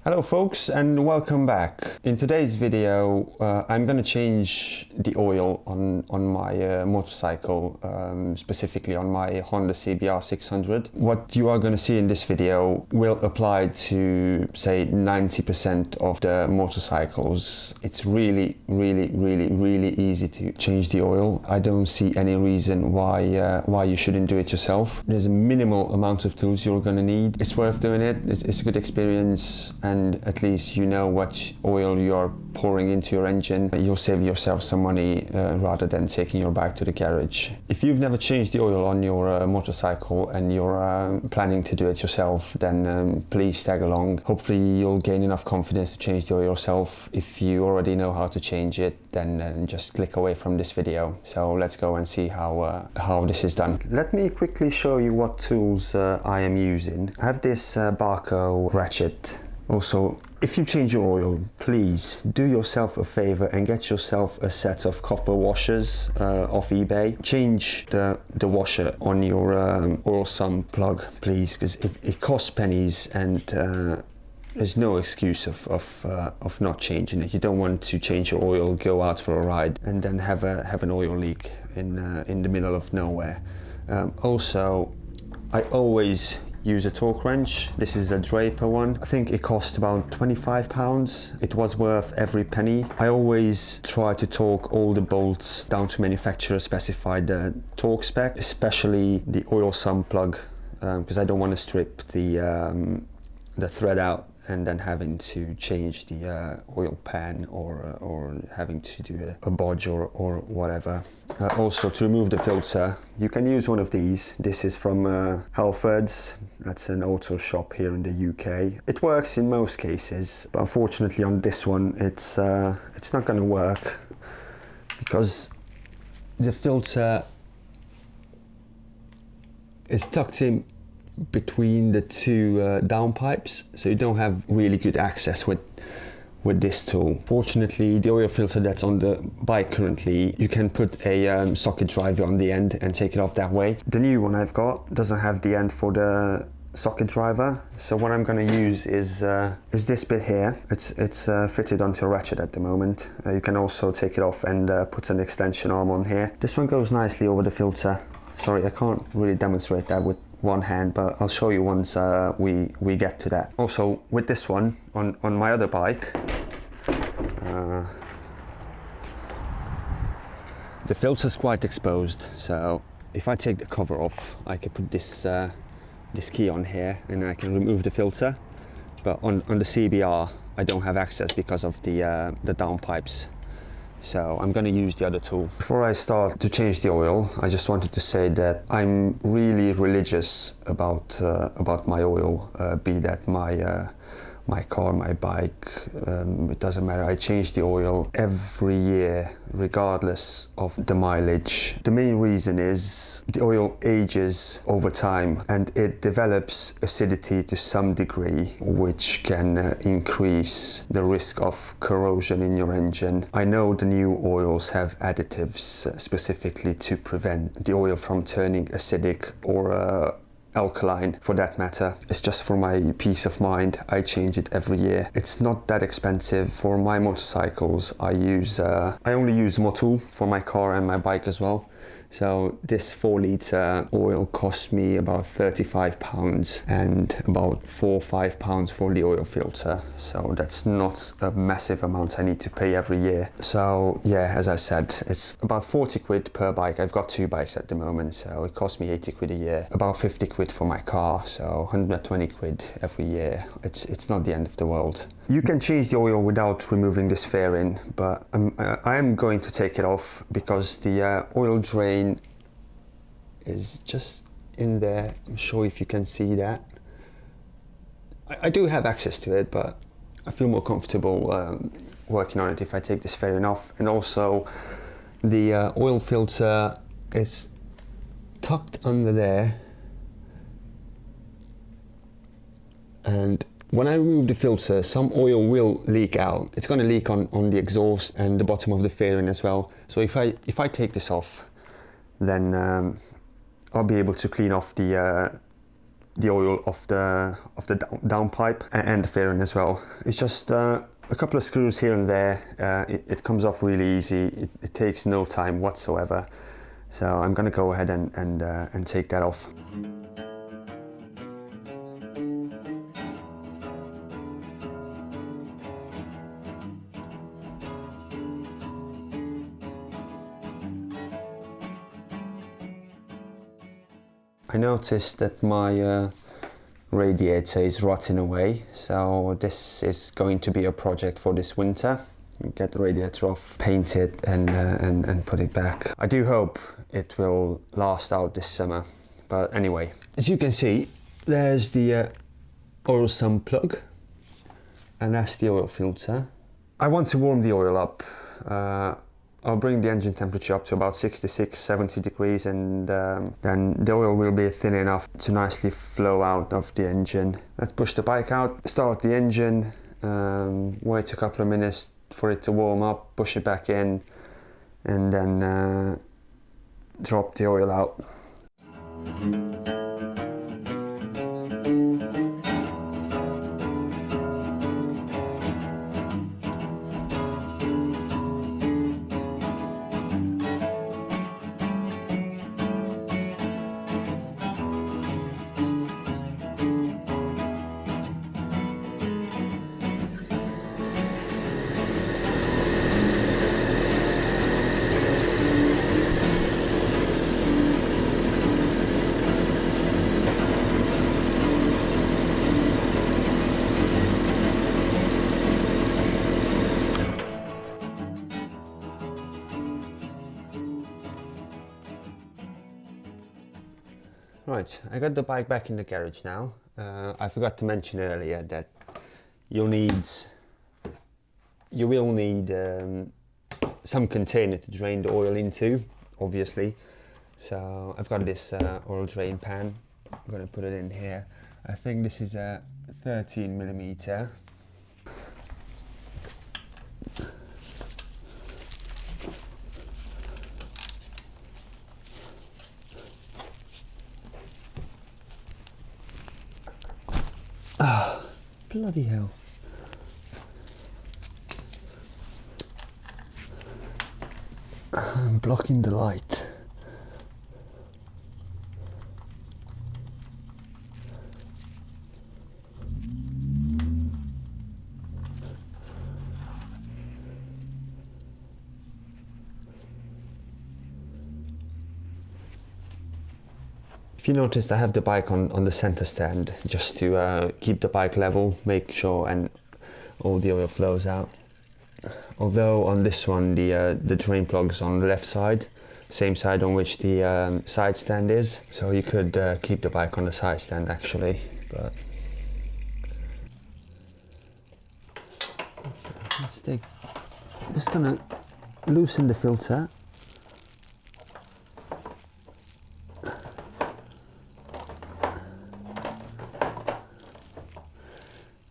Hello folks and welcome back. In today's video I'm going to change the oil on my motorcycle, specifically on my Honda CBR600. What you are going to see in this video will apply to say 90% of the motorcycles. It's really easy to change the oil. I don't see any reason why you shouldn't do it yourself. There's a minimal amount of tools you're going to need. It's worth doing it. It's a good experience, and at least you know what oil you're pouring into your engine. You'll save yourself some money rather than taking your bike to the garage. If you've never changed the oil on your motorcycle and you're planning to do it yourself, then please tag along. Hopefully you'll gain enough confidence to change the oil yourself. If you already know how to change it, then just click away from this video. So let's go and see how this is done. Let me quickly show you what tools I am using. I have this Bahco ratchet. Also, if you change your oil, please do yourself a favor and get yourself a set of copper washers off eBay. Change the washer on your oil sump plug, please, because it costs pennies, and there's no excuse of not changing it. You don't want to change your oil, go out for a ride, and then have an oil leak in the middle of nowhere. Also, I always use a torque wrench. This is a Draper one. I think it cost about £25. It was worth every penny. I always try to torque all the bolts down to manufacturer specified torque spec, especially the oil sump plug, because I don't want to strip the thread out and then having to change the oil pan or having to do a bodge or whatever. Also, to remove the filter, you can use one of these. This is from Halfords. That's an auto shop here in the UK. It works in most cases, but unfortunately on this one it's not going to work because the filter is tucked in between the two downpipes, so you don't have really good access with this tool. Fortunately, the oil filter that's on the bike currently, you can put a socket driver on the end and take it off that way. The new one I've got doesn't have the end for the socket driver, so what I'm going to use is this bit here. It's fitted onto a ratchet at the moment. You can also take it off and put an extension arm on here. This one goes nicely over the filter. Sorry, I can't really demonstrate that with one hand, but I'll show you once we get to that. Also, with this one on my other bike, the filter's quite exposed, so if I take the cover off, I can put this key on here and I can remove the filter. But on the CBR, I don't have access because of the downpipes. So I'm going to use the other tool. Before I start to change the oil, I just wanted to say that I'm really religious about my oil, be that my car, my bike, it doesn't matter. I change the oil every year, regardless of the mileage. The main reason is the oil ages over time and it develops acidity to some degree, which can increase the risk of corrosion in your engine. I know the new oils have additives specifically to prevent the oil from turning acidic or alkaline, for that matter. It's just for my peace of mind. I change it every year. It's not that expensive. For my motorcycles, I only use MOTUL for my car and my bike as well. So this 4-litre oil cost me about £35 and about £4 or £5 for the oil filter. So that's not a massive amount I need to pay every year. So yeah, as I said, it's about 40 quid per bike. I've got 2 bikes at the moment, so it cost me 80 quid a year. About 50 quid for my car, so 120 quid every year. It's not the end of the world. You can change the oil without removing this fairing, but I am going to take it off because the oil drain is just in there. I'm sure if you can see that. I do have access to it, but I feel more comfortable working on it if I take this fairing off. And also the oil filter is tucked under there, and when I remove the filter, some oil will leak out. It's going to leak on the exhaust and the bottom of the fairing as well. So if I take this off, then I'll be able to clean off the the oil off the downpipe and the fairing as well. It's just a couple of screws here and there. It comes off really easy. It takes no time whatsoever. So I'm gonna go ahead and take that off. I noticed that my radiator is rotting away, so this is going to be a project for this winter. Get the radiator off, paint it and put it back. I do hope it will last out this summer. But anyway, as you can see, there's the oil sump plug, and that's the oil filter. I want to warm the oil up. I'll bring the engine temperature up to about 66-70 degrees, and then the oil will be thin enough to nicely flow out of the engine. Let's push the bike out, start the engine, wait a couple of minutes for it to warm up, push it back in, and then drop the oil out. Right, I got the bike back in the garage now. I forgot to mention earlier that you will need some container to drain the oil into, obviously. So I've got this oil drain pan. I'm going to put it in here. I think this is a 13mm. Ah, bloody hell. I'm blocking the light. If you noticed, I have the bike on the center stand just to keep the bike level, make sure and all the oil flows out. Although on this one the drain plug's on the left side, same side on which the side stand is, so you could keep the bike on the side stand actually. But I'm just gonna loosen the filter.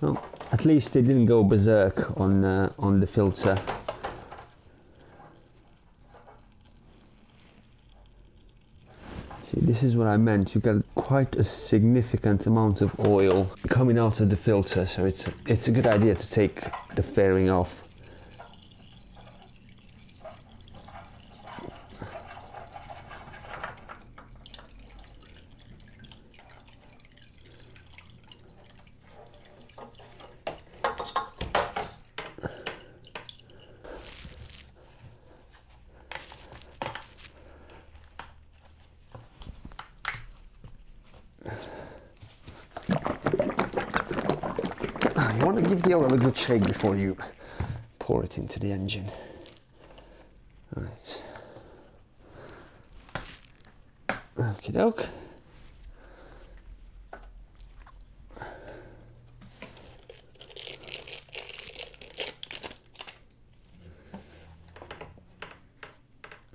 Well, at least they didn't go berserk on the filter. See, this is what I meant. You got quite a significant amount of oil coming out of the filter, so it's a good idea to take the fairing off. You want to give the oil a good shake before you pour it into the engine. Right. Okie doke.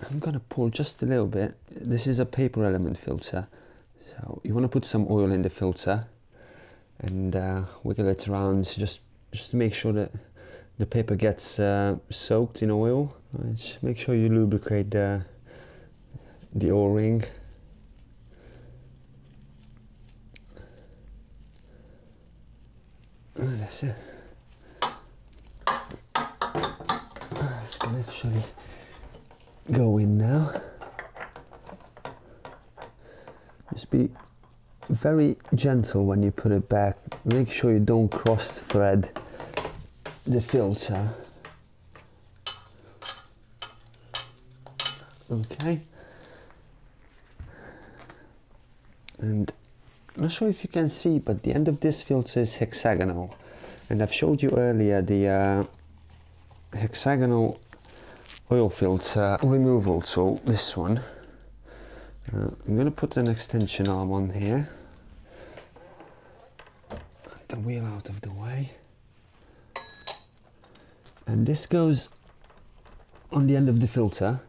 I'm gonna pour just a little bit. This is a paper element filter, so you want to put some oil in the filter and wiggle it around just to make sure that the paper gets soaked in oil. Right, just make sure you lubricate the O-ring. That's it. It's gonna actually go in now. Just be very gentle when you put it back. Make sure you don't cross thread the filter. Okay. And I'm not sure if you can see, but the end of this filter is hexagonal. And I've showed you earlier the hexagonal oil filter removal tool, this one. I'm going to put an extension arm on here. Get the wheel out of the way. And this goes on the end of the filter.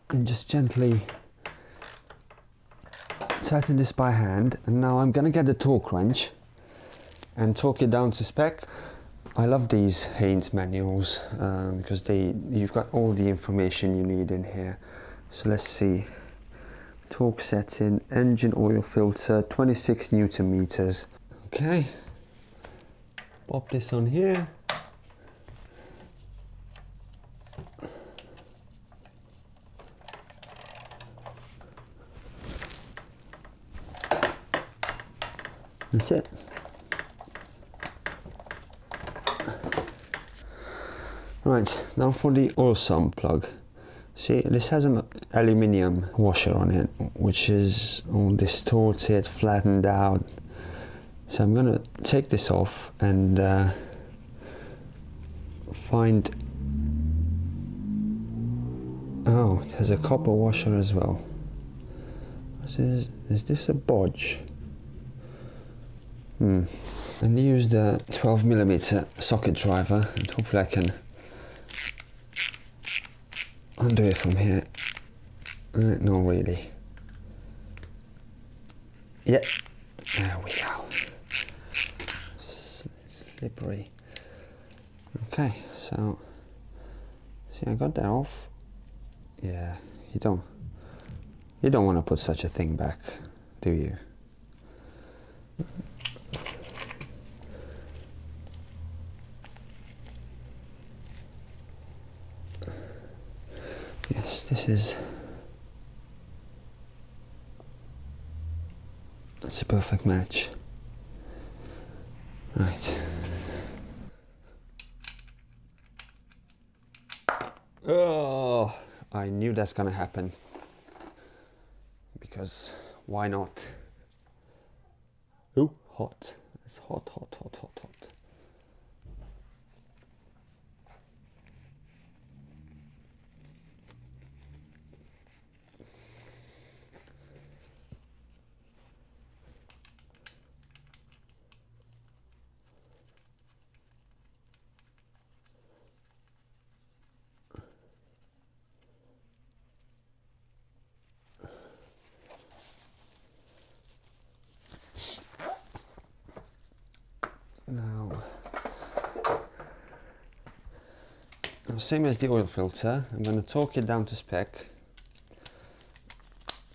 And just gently tighten this by hand. And now I'm going to get a torque wrench and torque it down to spec. I love these Haynes manuals because you've got all the information you need in here. So let's see. Torque setting, engine oil filter, 26 Newton meters. Okay. Pop this on here. That's it. Right, now for the oil sump plug. See, this has an aluminium washer on it, which is all distorted, flattened out. So I'm gonna take this off and find, oh, it has a copper washer as well. Is this a bodge? And use the 12mm socket driver, and hopefully I can undo it from here. No, really. Yeah, there we go. Slippery. Okay, so see, I got that off. Yeah, you don't want to put such a thing back, do you? Yes, that's a perfect match. Right. Oh, I knew that's gonna happen. Because why not? Ooh, hot. It's hot, hot, hot, hot, hot. Now, same as the oil filter, I'm going to torque it down to spec.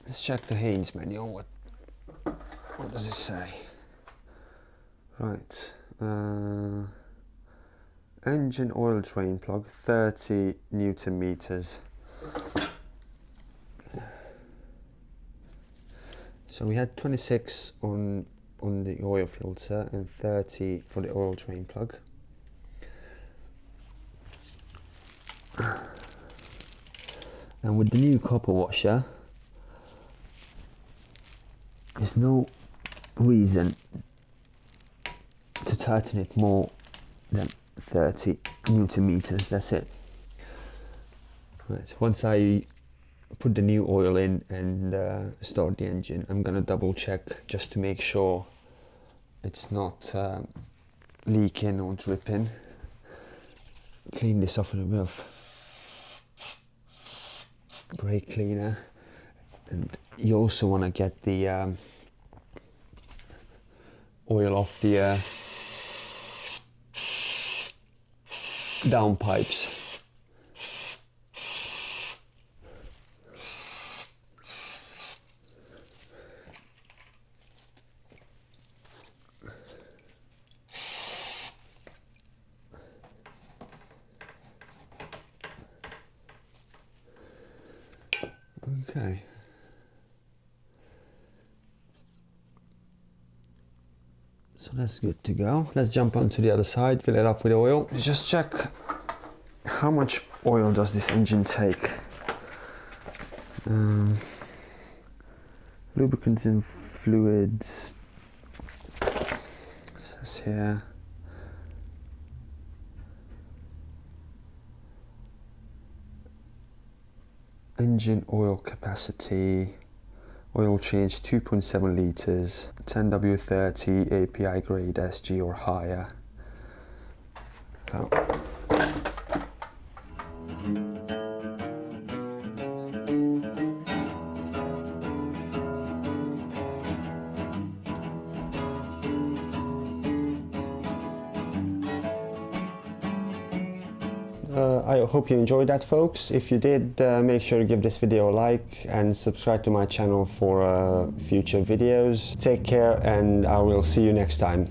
Let's check the Haynes manual. What does it say? Right. Engine oil drain plug, 30 Newton meters. So we had 26 on the oil filter and 30 for the oil drain plug. And with the new copper washer, there's no reason to tighten it more than 30 Newton meters. That's it. Right, once I put the new oil in and start the engine, I'm gonna double check just to make sure it's not leaking or dripping. Clean this off with a bit of brake cleaner, and you also want to get the oil off the down pipes. Okay. So that's good to go. Let's jump onto the other side, fill it up with oil. Just check how much oil does this engine take. Lubricants and fluids, it says here. Engine oil capacity, oil change 2.7 litres, 10W30 API grade SG or higher. So. I hope you enjoyed that, folks. If you did, make sure to give this video a like and subscribe to my channel for future videos. Take care, and I will see you next time.